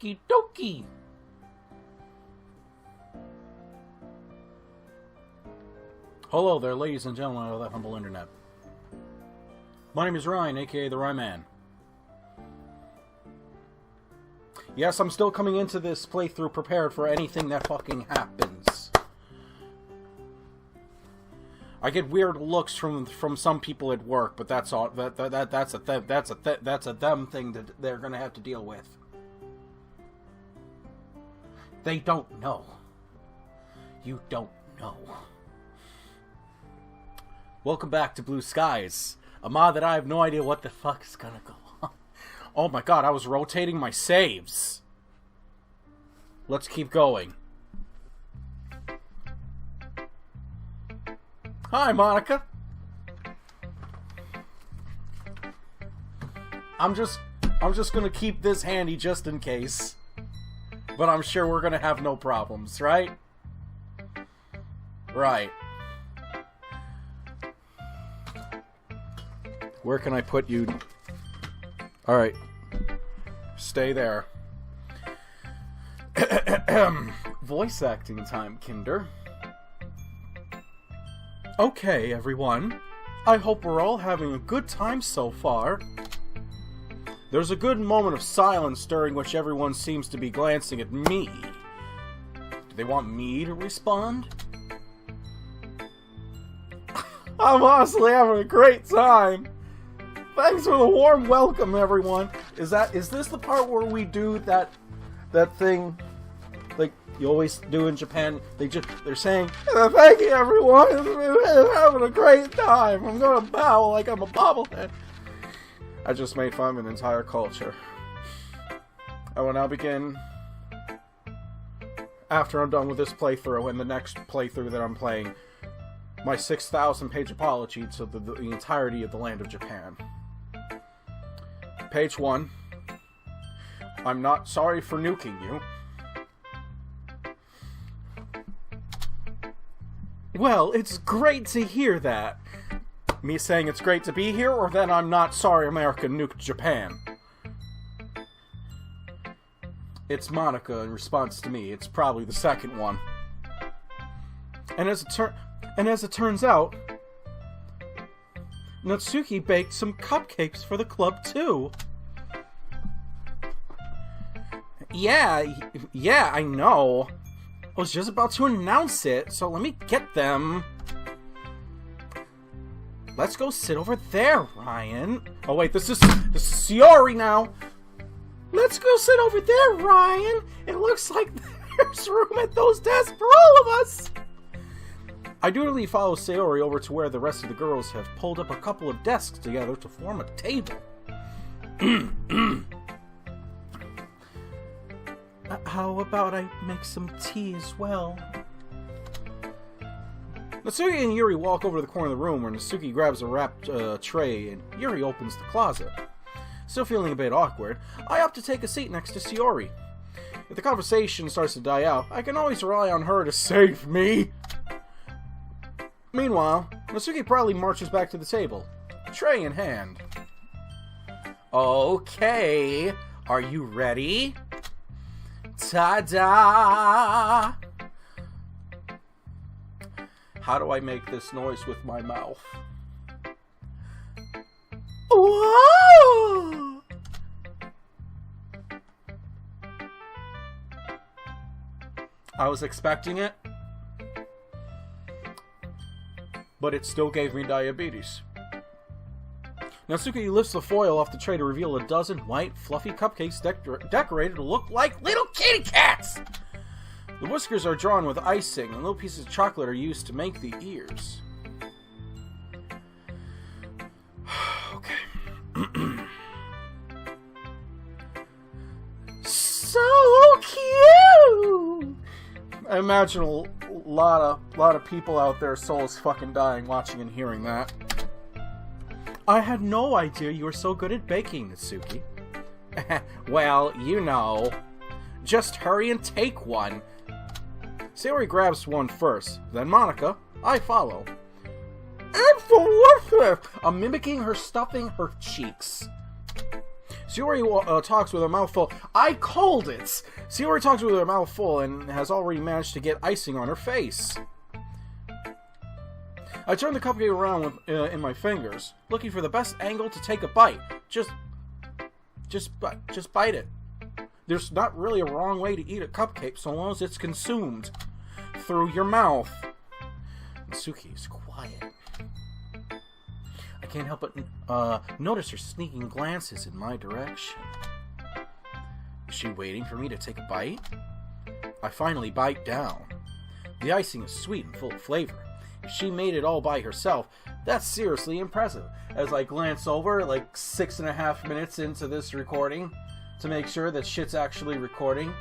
Doki Doki! Hello there, ladies and gentlemen of the humble internet. My name is Ryan, aka the Ryeman. Yes, I'm still coming into this playthrough prepared for anything that fucking happens. I get weird looks from some people at work, but that's all. That's a them thing that they're gonna have to deal with. They don't know. You don't know. Welcome back to Blue Skies, a mod that I have no idea what the fuck is gonna go on. Oh my god, I was rotating my saves. Let's keep going. Hi, Monica. I'm just gonna keep this handy just in case. But I'm sure we're gonna have no problems, right? Right. Where can I put you? Alright. Stay there. Voice acting time, Kinder. Okay, everyone. I hope we're all having a good time so far. There's a good moment of silence during which everyone seems to be glancing at me. Do they want me to respond? I'm honestly having a great time. Thanks for the warm welcome, everyone. Is this the part where we do that thing like you always do in Japan? They're saying, "Thank you, everyone. I'm having a great time. I'm gonna bow like I'm a bobblehead." I just made fun of an entire culture. I will now begin after I'm done with this playthrough and the next playthrough that I'm playing. My 6,000-page apology to the entirety of the land of Japan. Page 1. I'm not sorry for nuking you. Well, it's great to hear that. Me saying it's great to be here, or that I'm not sorry America nuked Japan? It's Monica in response to me. It's probably the second one. And as it turns out, Natsuki baked some cupcakes for the club too. Yeah, I know. I was just about to announce it, so let me get them. Let's go sit over there, Ryan. Oh wait, this is Shiori now. Let's go sit over there, Ryan. It looks like there's room at those desks for all of us. I dutifully follow Sayori over to where the rest of the girls have pulled up a couple of desks together to form a table. How about I make some tea as well? Natsuki and Yuri walk over to the corner of the room where Natsuki grabs a wrapped tray and Yuri opens the closet. Still feeling a bit awkward, I opt to take a seat next to Sayori. If the conversation starts to die out, I can always rely on her to save me. Meanwhile, Natsuki proudly marches back to the table, tray in hand. Okay, are you ready? Ta-da! How do I make this noise with my mouth? Whoa! I was expecting it, but it still gave me diabetes. Natsuki lifts the foil off the tray to reveal a dozen white, fluffy cupcakes decorated to look like little kitty cats! The whiskers are drawn with icing, and little pieces of chocolate are used to make the ears. Okay. So cute! I imagine a lot of people out there souls fucking dying watching and hearing that. I had no idea you were so good at baking, Natsuki. Well, you know. Just hurry and take one. Sayori grabs one first, then Monica. I follow. It's delicious! I'm mimicking her stuffing her cheeks. Sayori talks with her mouth full. I called it! Sayori talks with her mouth full and has already managed to get icing on her face. I turn the cupcake around in my fingers, looking for the best angle to take a bite. Just bite it. There's not really a wrong way to eat a cupcake so long as it's consumed through your mouth. Natsuki is quiet. I can't help but notice her sneaking glances in my direction. Is she waiting for me to take a bite? I finally bite down. The icing is sweet and full of flavor. If she made it all by herself, that's seriously impressive. As I glance over, like 6.5 minutes into this recording, to make sure that shit's actually recording,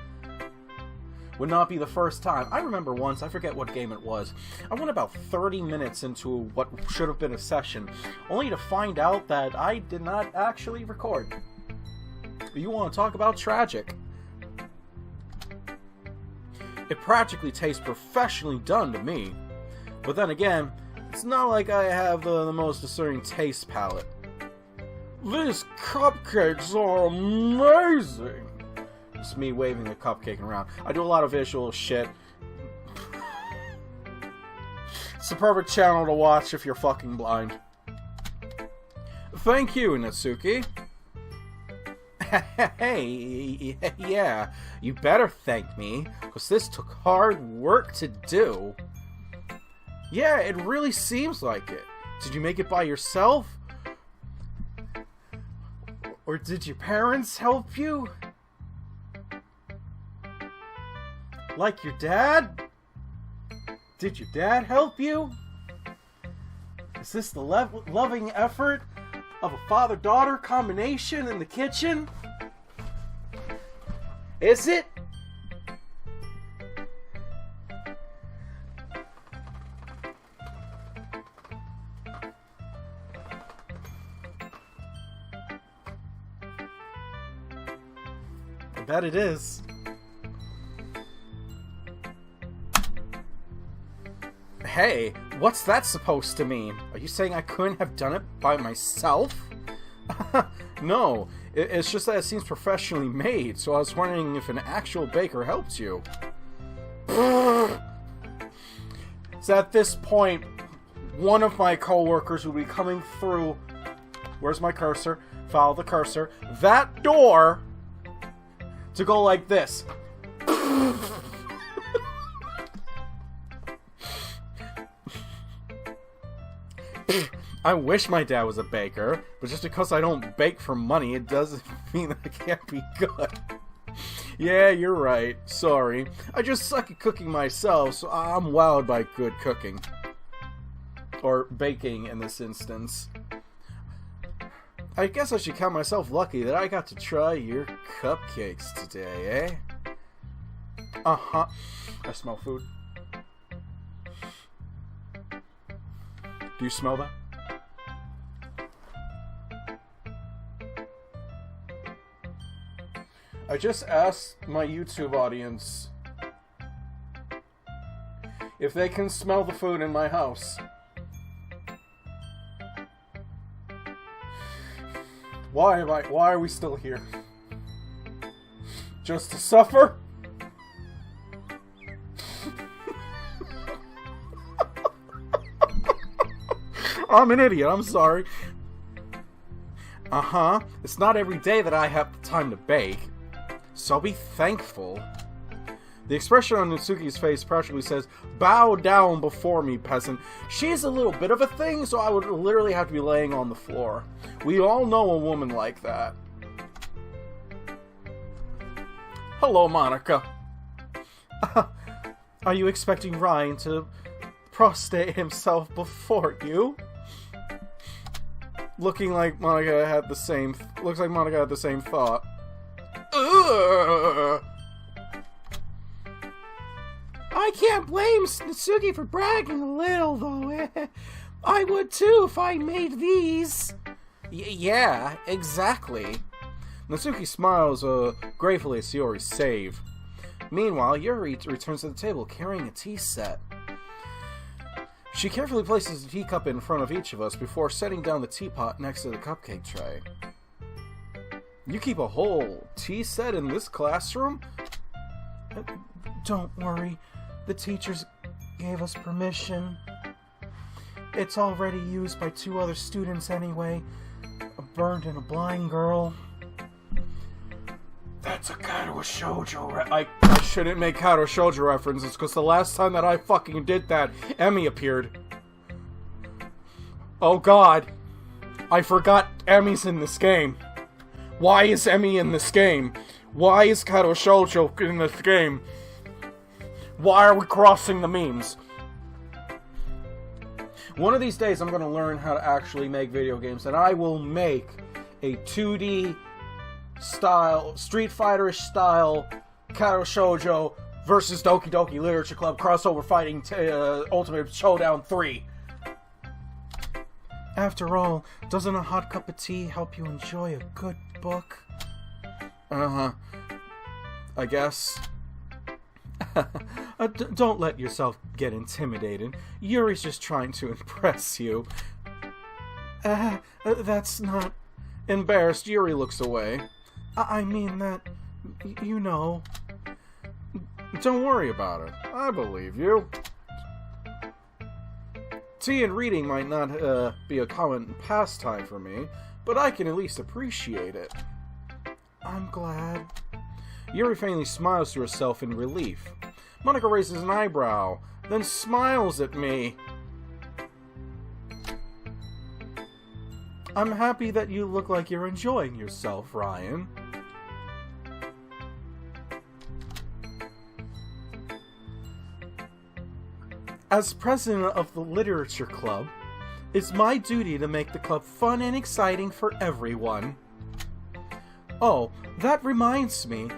would not be the first time. I remember once, I forget what game it was, I went about 30 minutes into what should have been a session, only to find out that I did not actually record. You want to talk about tragic? It practically tastes professionally done to me. But then again, it's not like I have the most discerning taste palate. These cupcakes are amazing! It's me waving the cupcake around. I do a lot of visual shit. It's the perfect channel to watch if you're fucking blind. Thank you, Natsuki. Hey, yeah, you better thank me, because this took hard work to do. Yeah, it really seems like it. Did you make it by yourself? Or did your parents help you? Like your dad? Did your dad help you? Is this the loving effort of a father-daughter combination in the kitchen? Is it? I bet it is. Hey, what's that supposed to mean? Are you saying I couldn't have done it by myself? No, it's just that it seems professionally made, so I was wondering if an actual baker helped you. So at this point, one of my coworkers will be coming through. Where's my cursor? Follow the cursor. That door to go like this. I wish my dad was a baker, but just because I don't bake for money, it doesn't mean that it can't be good. Yeah, you're right. Sorry. I just suck at cooking myself, so I'm wowed by good cooking. Or baking, in this instance. I guess I should count myself lucky that I got to try your cupcakes today, eh? Uh-huh. I smell food. Do you smell that? I just asked my YouTube audience if they can smell the food in my house. Why are we still here? Just to suffer? I'm an idiot, I'm sorry. Uh-huh. It's not every day that I have the time to bake. So be thankful. The expression on Natsuki's face practically says, bow down before me, peasant. She's a little bit of a thing, so I would literally have to be laying on the floor. We all know a woman like that. Hello, Monica. Are you expecting Ryan to prostrate himself before you? Looks like Monica had the same thought. Ugh. I can't blame Natsuki for bragging a little, though. I would too if I made these. Yeah, exactly. Natsuki smiles gratefully at Sayori's save. Meanwhile, Yuri returns to the table carrying a tea set. She carefully places the teacup in front of each of us before setting down the teapot next to the cupcake tray. You keep a whole tea set in this classroom? Don't worry. The teachers gave us permission. It's already used by 2 other students anyway. A burned and a blind girl. That's a Kato Shoujo I shouldn't make Kato Shoujo references, because the last time that I fucking did that, Emmy appeared. Oh god. I forgot Emmy's in this game. Why is Emmy in this game? Why is Kato Shoujo in this game? Why are we crossing the memes? One of these days I'm going to learn how to actually make video games, and I will make a 2D style, Street Fighter-ish style Kato Shoujo versus Doki Doki Literature Club crossover fighting Ultimate Showdown 3. After all, doesn't a hot cup of tea help you enjoy a good book? I guess. Don't let yourself get intimidated. Yuri's just trying to impress you. That's not... Embarrassed, Yuri looks away. I mean that... you know... Don't worry about it. I believe you. Tea and reading might not be a common pastime for me, but I can at least appreciate it. I'm glad. Yuri faintly smiles to herself in relief. Monica raises an eyebrow, then smiles at me. I'm happy that you look like you're enjoying yourself, Ryan. As president of the Literature Club, it's my duty to make the club fun and exciting for everyone. Oh, that reminds me.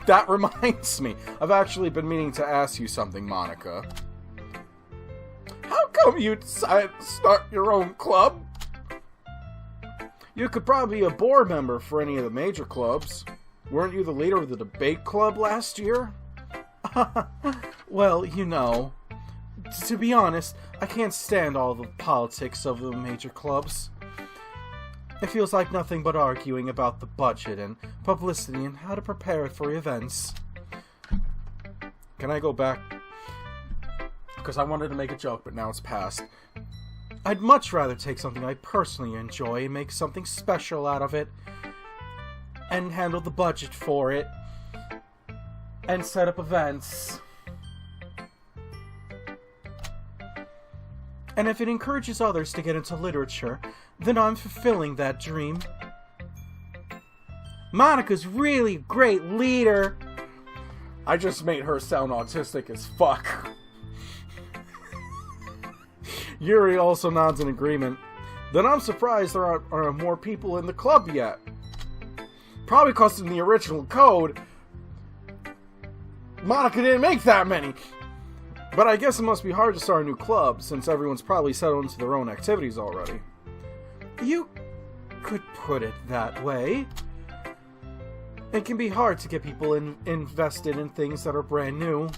That reminds me. I've actually been meaning to ask you something, Monica. How come you decided to start your own club? You could probably be a board member for any of the major clubs. Weren't you the leader of the debate club last year? Well, you know, to be honest, I can't stand all the politics of the major clubs. It feels like nothing but arguing about the budget and publicity and how to prepare for events. Can I go back? Because I wanted to make a joke, but now it's past. I'd much rather take something I personally enjoy and make something special out of it, and handle the budget for it, and set up events. And if it encourages others to get into literature, then I'm fulfilling that dream. Monica's really a great leader. I just made her sound autistic as fuck. Yuri also nods in agreement. Then I'm surprised there aren't more people in the club yet. Probably because in the original code, Monica didn't make that many. But I guess it must be hard to start a new club, since everyone's probably settled into their own activities already. You could put it that way. It can be hard to get people invested in things that are brand new.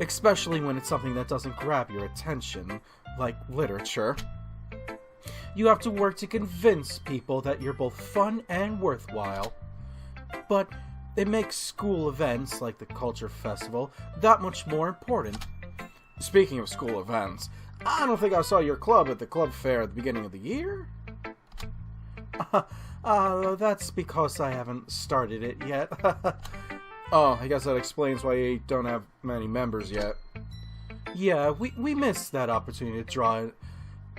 Especially when it's something that doesn't grab your attention, like literature. You have to work to convince people that you're both fun and worthwhile. But it makes school events, like the Culture Festival, that much more important. Speaking of school events, I don't think I saw your club at the club fair at the beginning of the year. That's because I haven't started it yet. Oh, I guess that explains why you don't have many members yet. Yeah, we missed that opportunity to draw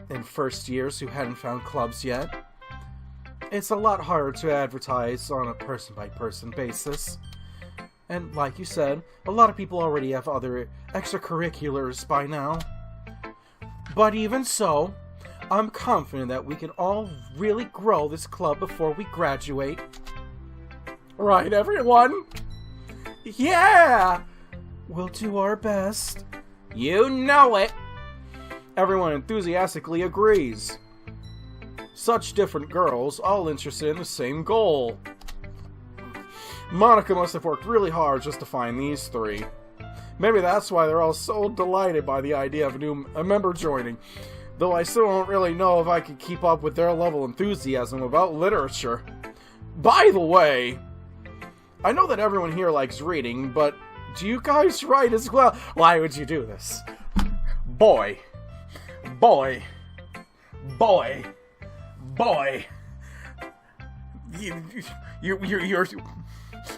in first years who hadn't found clubs yet. It's a lot harder to advertise on a person-by-person basis. And like you said, a lot of people already have other extracurriculars by now. But even so, I'm confident that we can all really grow this club before we graduate. Right, everyone? Yeah! We'll do our best. You know it! Everyone enthusiastically agrees. Such different girls, all interested in the same goal. Monica must have worked really hard just to find these three. Maybe that's why they're all so delighted by the idea of a new member joining. Though I still don't really know if I could keep up with their level of enthusiasm about literature. By the way, I know that everyone here likes reading, but do you guys write as well? Why would you do this? Boy. Boy. Boy. Boy. You're...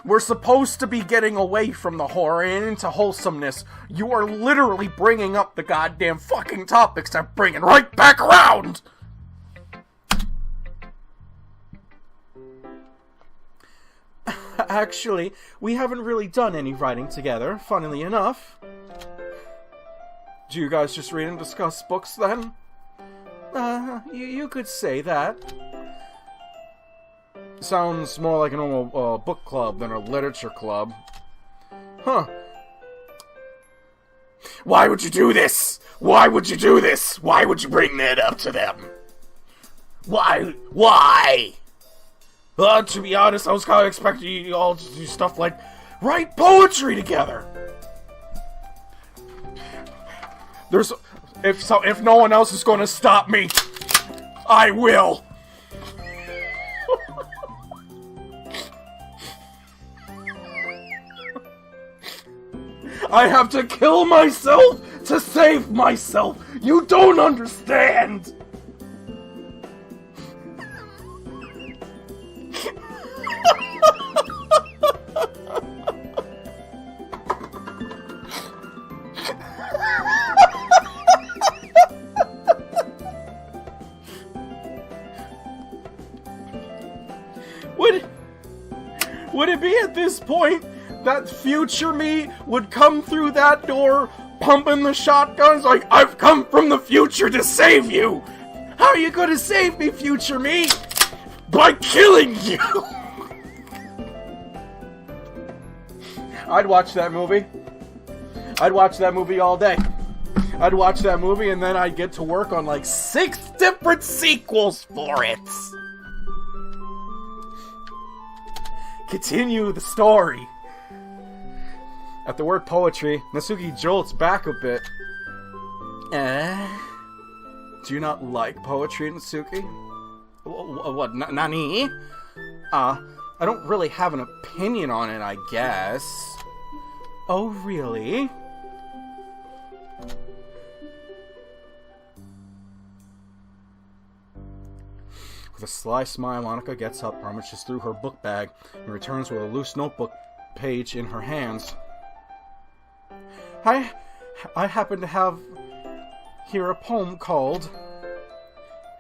We're supposed to be getting away from the horror and into wholesomeness. You are literally bringing up the goddamn fucking topics I'm bringing right back around! Actually, we haven't really done any writing together, funnily enough. Do you guys just read and discuss books, then? You could say that. Sounds more like a normal book club than a literature club. Huh. Why would you do this? Why would you do this? Why would you bring that up to them? Why? Why? To be honest, I was kind of expecting you all to do stuff like write poetry together. If no one else is going to stop me, I will. I have to kill myself to save myself. You don't understand. Would it be at this point that future me would come through that door, pumping the shotguns like, I've come from the future to save you? How are you gonna save me, future me? By killing you! I'd watch that movie. I'd watch that movie all day. I'd watch that movie and then I'd get to work on like 6 different sequels for it. Continue the story. At the word poetry, Natsuki jolts back a bit. Do you not like poetry, Natsuki? What, nani? I don't really have an opinion on it, I guess. Oh, really? With a sly smile, Monica gets up, rummages through her book bag, and returns with a loose notebook page in her hands. I happen to have here a poem called...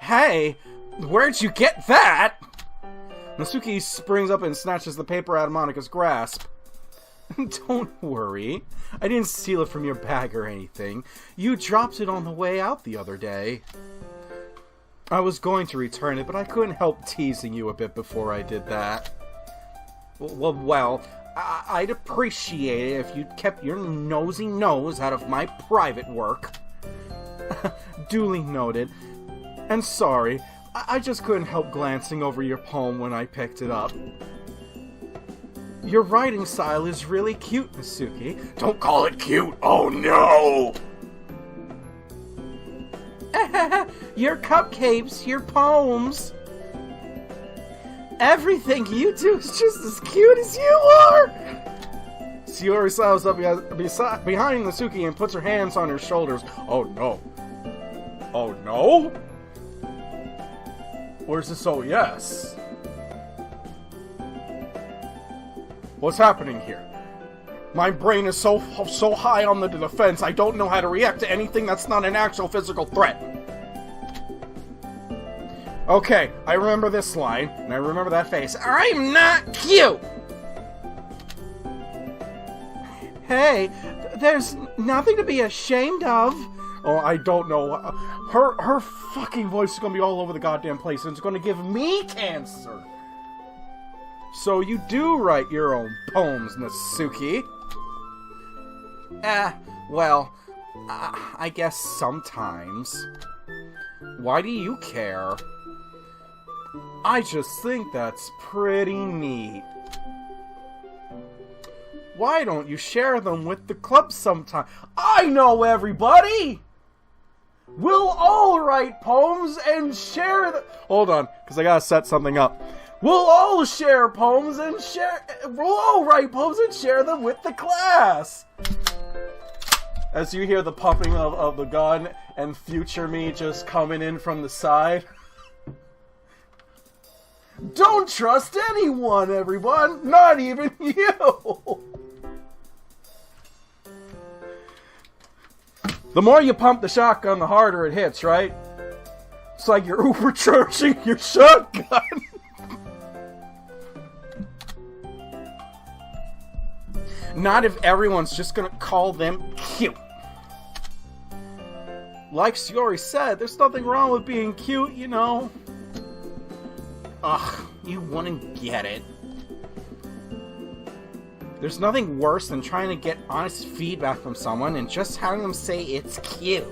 Hey, where'd you get that? Natsuki springs up and snatches the paper out of Monica's grasp. Don't worry, I didn't steal it from your bag or anything. You dropped it on the way out the other day. I was going to return it, but I couldn't help teasing you a bit before I did that. Well, I'd appreciate it if you'd kept your nosy nose out of my private work. Duly noted. And sorry, I just couldn't help glancing over your poem when I picked it up. Your writing style is really cute, Natsuki. Don't call it cute! Oh no! Your cupcakes, your poems. Everything you do is just as cute as you are! Shiori slides up behind Natsuki and puts her hands on her shoulders. Oh no. Oh no? Where's this oh yes? What's happening here? My brain is so high on the defense, I don't know how to react to anything that's not an actual physical threat. Okay, I remember this line, and I remember that face. I'm not cute! Hey, there's nothing to be ashamed of. Oh, I don't know. Her fucking voice is gonna be all over the goddamn place, and it's gonna give me cancer. So you do write your own poems, Natsuki? Well, I guess sometimes. Why do you care? I just think that's pretty neat. Why don't you share them with the club sometime? I know everybody! We'll all write poems and share the... Hold on, because I gotta set something up. We'll all share poems and share... We'll all write poems and share them with the class! As you hear the pumping of the gun and future me just coming in from the side. Don't trust anyone, everyone! Not even you! The more you pump the shotgun, the harder it hits, right? It's like you're overcharging your shotgun. Not if everyone's just gonna call them cute. Like Shiori said, there's nothing wrong with being cute, you know. Ugh, you wouldn't get it. There's nothing worse than trying to get honest feedback from someone and just having them say it's cute.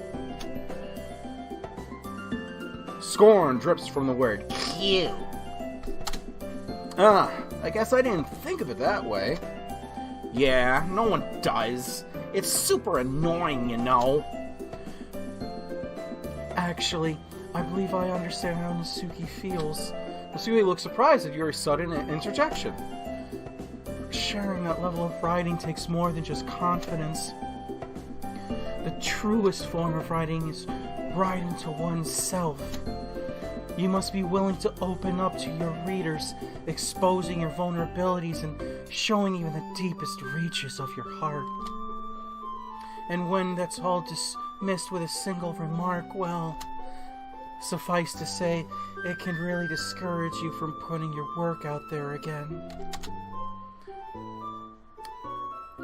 Scorn drips from the word cute. I guess I didn't think of it that way. Yeah, no one does. It's super annoying, you know. Actually, I believe I understand how Natsuki feels. Natsuki looks surprised at your sudden interjection. Sharing that level of writing takes more than just confidence. The truest form of writing is writing to oneself. You must be willing to open up to your readers, exposing your vulnerabilities and showing even the deepest reaches of your heart. And when that's all dismissed with a single remark, well, suffice to say, it can really discourage you from putting your work out there again.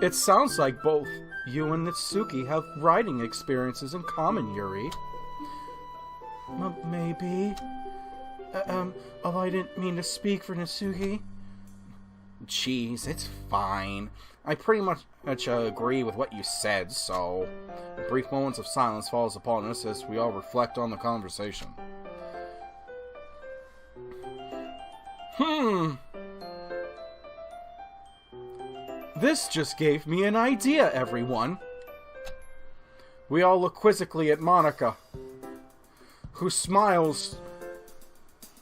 It sounds like both you and Natsuki have writing experiences in common, Yuri. Maybe. I didn't mean to speak for Natsuki. Jeez, it's fine. I pretty much agree with what you said, so... Brief moments of silence falls upon us as we all reflect on the conversation. This just gave me an idea, everyone. We all look quizzically at Monica, who smiles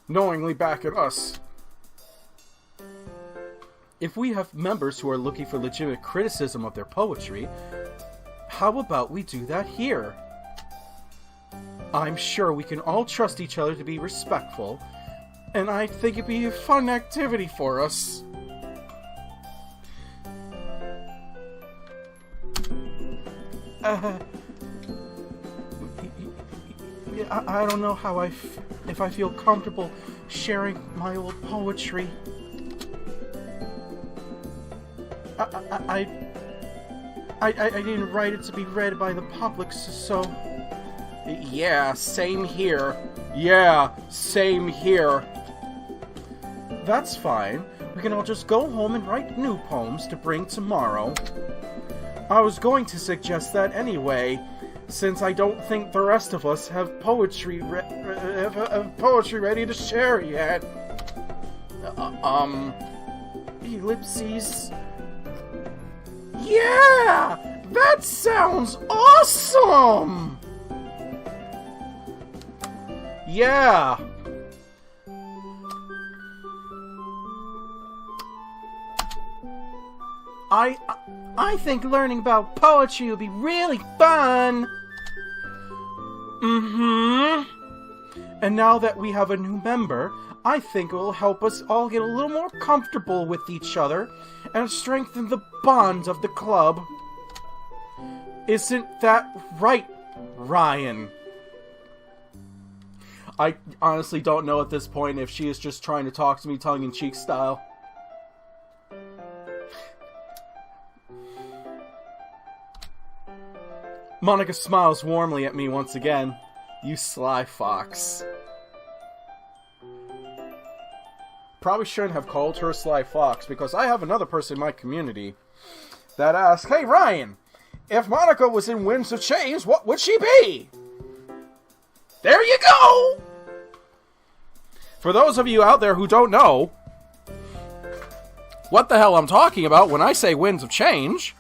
knowingly back at us. If we have members who are looking for legitimate criticism of their poetry, how about we do that here? I'm sure we can all trust each other to be respectful, and I think it'd be a fun activity for us. I don't know how if I feel comfortable sharing my old poetry. I didn't write it to be read by the public, so... Yeah, same here. Yeah, same here. That's fine. We can all just go home and write new poems to bring tomorrow. I was going to suggest that anyway, since I don't think the rest of us have poetry ready to share yet. Ellipses. Yeah! That sounds awesome! Yeah! I think learning about poetry would be really fun! And now that we have a new member, I think it will help us all get a little more comfortable with each other and strengthen the bond of the club. Isn't that right, Ryan? I honestly don't know at this point if she is just trying to talk to me tongue-in-cheek style. Monica smiles warmly at me once again. You sly fox. Probably shouldn't have called her Sly Fox, because I have another person in my community that asks, "Hey Ryan, if Monica was in Winds of Change, what would she be?" There you go! For those of you out there who don't know what the hell I'm talking about when I say Winds of Change,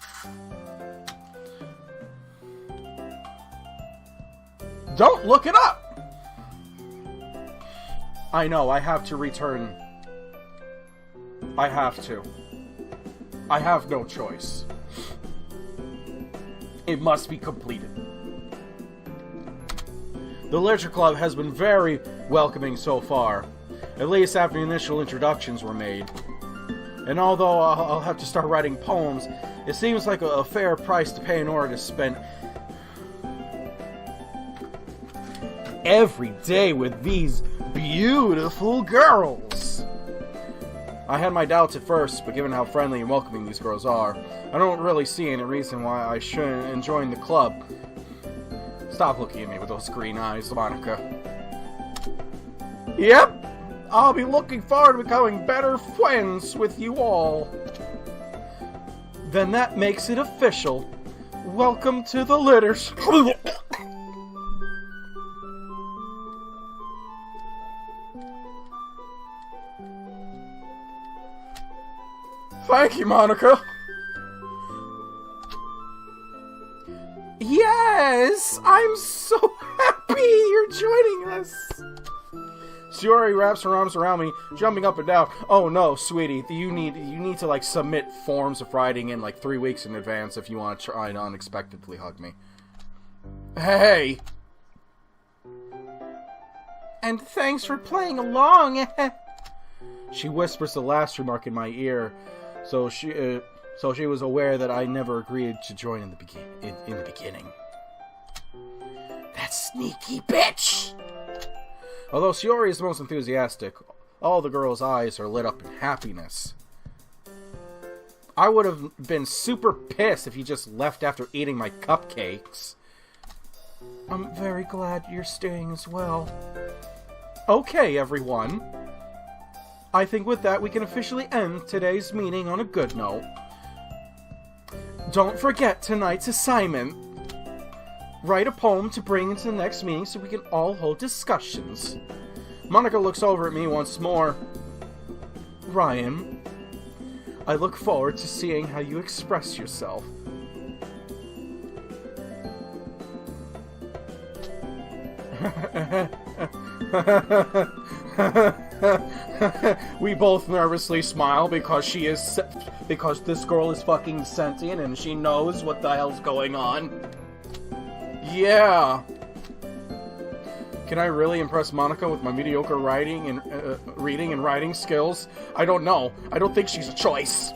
don't look it up! I know, I have to return. I have to. I have no choice. It must be completed. The Literature Club has been very welcoming so far, at least after the initial introductions were made. And although I'll have to start writing poems, it seems like a fair price to pay in order to spend every day with these beautiful girls. I had my doubts at first, but given how friendly and welcoming these girls are, I don't really see any reason why I shouldn't join the club. Stop looking at me with those green eyes, Monica. Yep, I'll be looking forward to becoming better friends with you all. Then that makes it official. Welcome to the litters. Thank you, Monica. Yes, I'm so happy you're joining us. Shiori wraps her arms around me, jumping up and down. Oh no, sweetie, you need to like submit forms of writing in like 3 weeks in advance if you want to try to unexpectedly hug me. Hey. And thanks for playing along. She whispers the last remark in my ear. So she was aware that I never agreed to join in the beginning. That sneaky bitch! Although Shiori is the most enthusiastic, all the girls' eyes are lit up in happiness. I would have been super pissed if you just left after eating my cupcakes. I'm very glad you're staying as well. Okay, everyone. I think with that we can officially end today's meeting on a good note. Don't forget tonight's assignment. Write a poem to bring into the next meeting so we can all hold discussions. Monica looks over at me once more. Ryan, I look forward to seeing how you express yourself. We both nervously smile because this girl is fucking sentient and she knows what the hell's going on. Yeah. Can I really impress Monica with my mediocre writing and reading and writing skills? I don't know. I don't think she's a choice.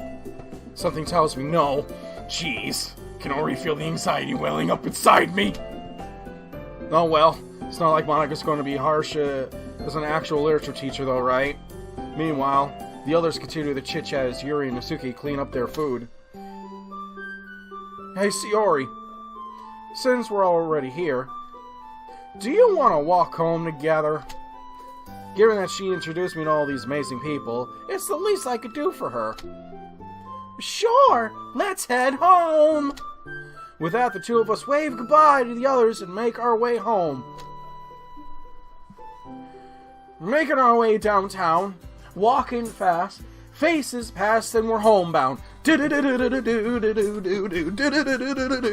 Something tells me no. Jeez. Can already feel the anxiety welling up inside me. Oh well. It's not like Monica's going to be harsh as an actual literature teacher, though, right? Meanwhile, the others continue to chit-chat as Yuri and Nasuki clean up their food. Hey, Shiori. Since we're already here, do you want to walk home together? Given that she introduced me to all these amazing people, it's the least I could do for her. Sure, let's head home! With that, the two of us wave goodbye to the others and make our way home. Making our way downtown, walking fast, faces past and we're homebound.